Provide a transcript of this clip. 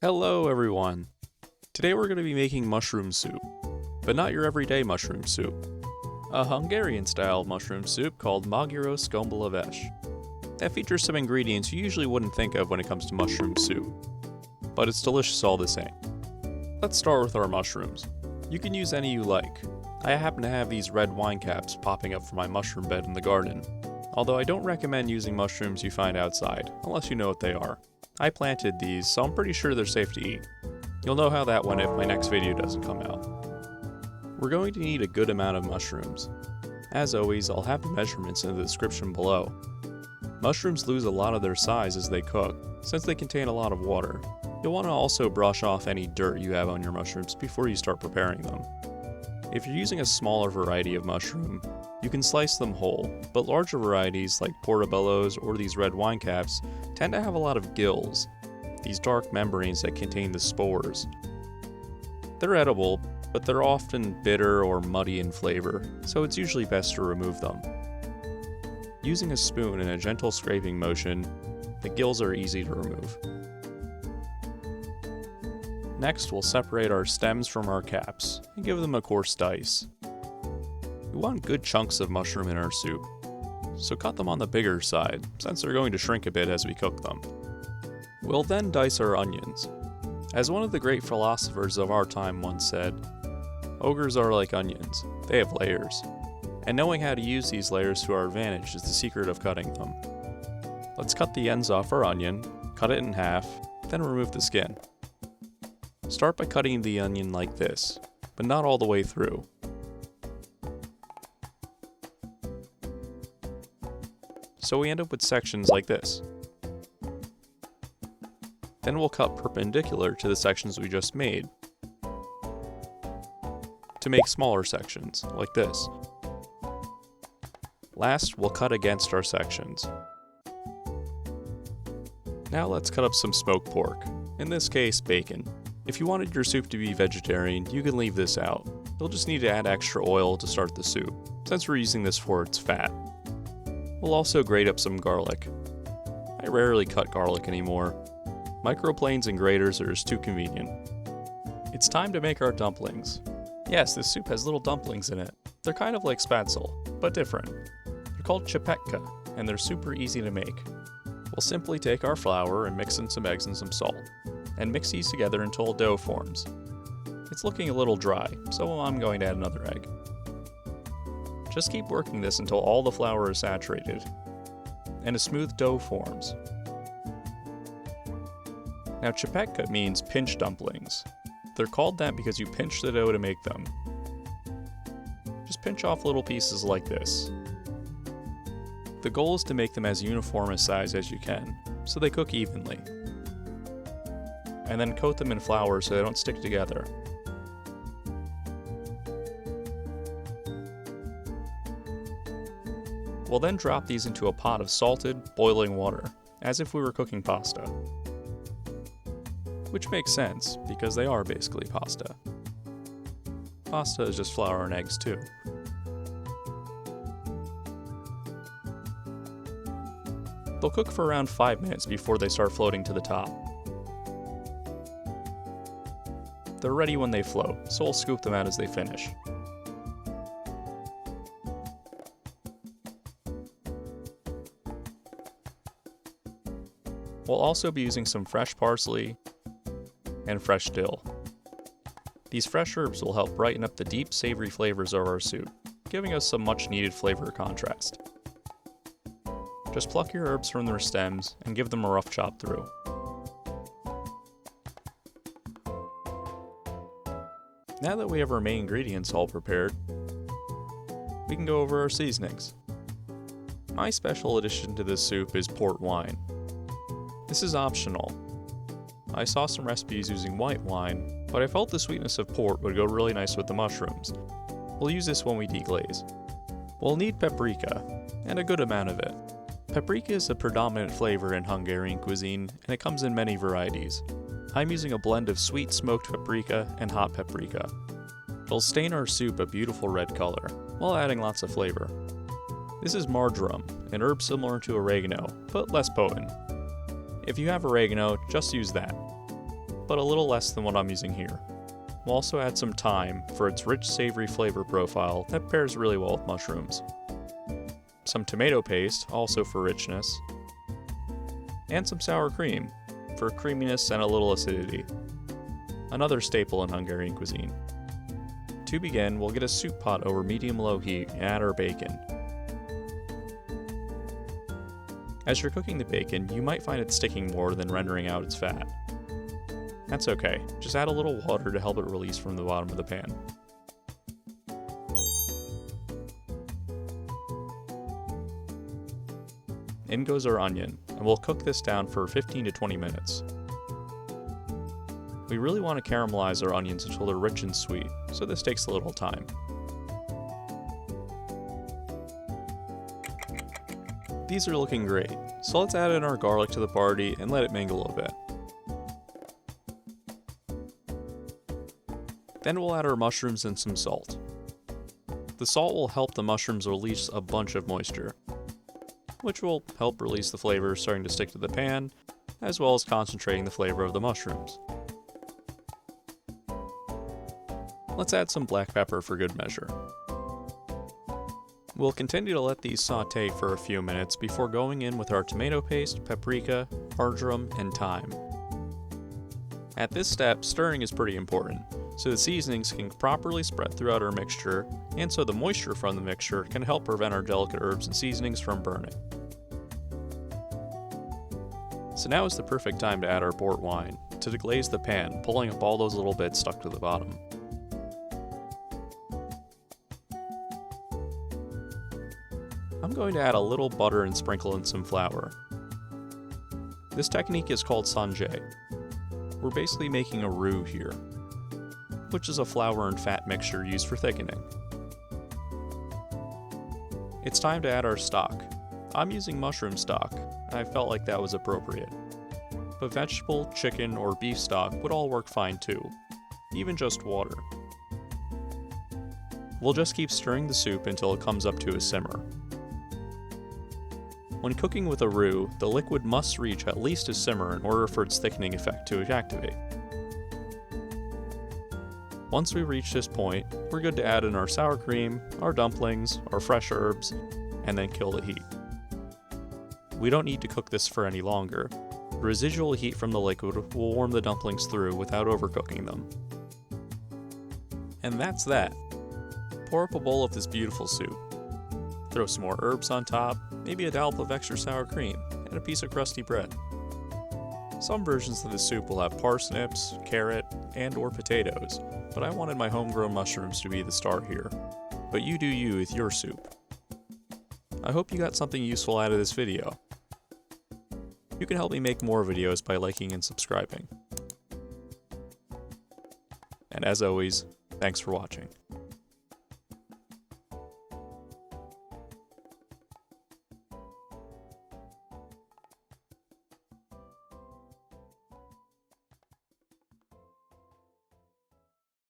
Hello everyone! Today we're going to be making mushroom soup, but not your everyday mushroom soup. A Hungarian style mushroom soup called Magyaros Gombaleves. That features some ingredients you usually wouldn't think of when it comes to mushroom soup, but it's delicious all the same. Let's start with our mushrooms. You can use any you like. I happen to have these red wine caps popping up from my mushroom bed in the garden, although I don't recommend using mushrooms you find outside, unless you know what they are. I planted these, so I'm pretty sure they're safe to eat. You'll know how that went if my next video doesn't come out. We're going to need a good amount of mushrooms. As always, I'll have the measurements in the description below. Mushrooms lose a lot of their size as they cook, since they contain a lot of water. You'll want to also brush off any dirt you have on your mushrooms before you start preparing them. If you're using a smaller variety of mushroom, you can slice them whole, but larger varieties like portobellos or these red wine caps tend to have a lot of gills, these dark membranes that contain the spores. They're edible, but they're often bitter or muddy in flavor, so it's usually best to remove them. Using a spoon in a gentle scraping motion, the gills are easy to remove. Next, we'll separate our stems from our caps and give them a coarse dice. We want good chunks of mushroom in our soup, so cut them on the bigger side, since they're going to shrink a bit as we cook them. We'll then dice our onions. As one of the great philosophers of our time once said, ogres are like onions, they have layers, and knowing how to use these layers to our advantage is the secret of cutting them. Let's cut the ends off our onion, cut it in half, then remove the skin. Start by cutting the onion like this, but not all the way through. So we end up with sections like this. Then we'll cut perpendicular to the sections we just made to make smaller sections, like this. Last, we'll cut against our sections. Now let's cut up some smoked pork, in this case bacon. If you wanted your soup to be vegetarian, you can leave this out. You'll just need to add extra oil to start the soup, since we're using this for its fat. We'll also grate up some garlic. I rarely cut garlic anymore. Microplanes and graters are just too convenient. It's time to make our dumplings. Yes, this soup has little dumplings in it. They're kind of like spatzel, but different. They're called Paprika, and they're super easy to make. We'll simply take our flour and mix in some eggs and some salt, and mix these together until a dough forms. It's looking a little dry, so I'm going to add another egg. Just keep working this until all the flour is saturated, and a smooth dough forms. Now Paprika means pinch dumplings. They're called that because you pinch the dough to make them. Just pinch off little pieces like this. The goal is to make them as uniform a size as you can, so they cook evenly. And then coat them in flour so they don't stick together. We'll then drop these into a pot of salted, boiling water, as if we were cooking pasta. Which makes sense, because they are basically pasta. Pasta is just flour and eggs too. They'll cook for around 5 minutes before they start floating to the top. They're ready when they float, so we'll scoop them out as they finish. We'll also be using some fresh parsley and fresh dill. These fresh herbs will help brighten up the deep, savory flavors of our soup, giving us some much needed flavor contrast. Just pluck your herbs from their stems and give them a rough chop through. Now that we have our main ingredients all prepared, we can go over our seasonings. My special addition to this soup is port wine. This is optional. I saw some recipes using white wine, but I felt the sweetness of port would go really nice with the mushrooms. We'll use this when we deglaze. We'll need paprika, and a good amount of it. Paprika is a predominant flavor in Hungarian cuisine, and it comes in many varieties. I'm using a blend of sweet smoked paprika and hot paprika. It'll stain our soup a beautiful red color, while adding lots of flavor. This is marjoram, an herb similar to oregano, but less potent. If you have oregano, just use that. but a little less than what I'm using here. We'll also add some thyme for its rich, savory flavor profile that pairs really well with mushrooms. Some tomato paste, also for richness. And some sour cream, for creaminess and a little acidity. Another staple in Hungarian cuisine. To begin, we'll get a soup pot over medium-low heat and add our bacon. As you're cooking the bacon, you might find it sticking more than rendering out its fat. That's okay, just add a little water to help it release from the bottom of the pan. In goes our onion, and we'll cook this down for 15 to 20 minutes. We really want to caramelize our onions until they're rich and sweet, so this takes a little time. These are looking great, so let's add in our garlic to the party and let it mingle a bit. Then we'll add our mushrooms and some salt. The salt will help the mushrooms release a bunch of moisture, which will help release the flavor starting to stick to the pan, as well as concentrating the flavor of the mushrooms. Let's add some black pepper for good measure. We'll continue to let these saute for a few minutes before going in with our tomato paste, paprika, marjoram, and thyme. At this step, stirring is pretty important, so the seasonings can properly spread throughout our mixture, and so the moisture from the mixture can help prevent our delicate herbs and seasonings from burning. So now is the perfect time to add our port wine to deglaze the pan, pulling up all those little bits stuck to the bottom. I'm going to add a little butter and sprinkle in some flour. This technique is called sanjé. We're basically making a roux here, which is a flour and fat mixture used for thickening. It's time to add our stock. I'm using mushroom stock, and I felt like that was appropriate. But vegetable, chicken, or beef stock would all work fine too, even just water. We'll just keep stirring the soup until it comes up to a simmer. When cooking with a roux, the liquid must reach at least a simmer in order for its thickening effect to activate. Once we reach this point, we're good to add in our sour cream, our dumplings, our fresh herbs, and then kill the heat. We don't need to cook this for any longer. The residual heat from the liquid will warm the dumplings through without overcooking them. And that's that. Pour up a bowl of this beautiful soup. Throw some more herbs on top, maybe a dollop of extra sour cream, and a piece of crusty bread. Some versions of the soup will have parsnips, carrot, and/or potatoes, but I wanted my homegrown mushrooms to be the star here. But you do you with your soup. I hope you got something useful out of this video. You can help me make more videos by liking and subscribing. And as always, thanks for watching.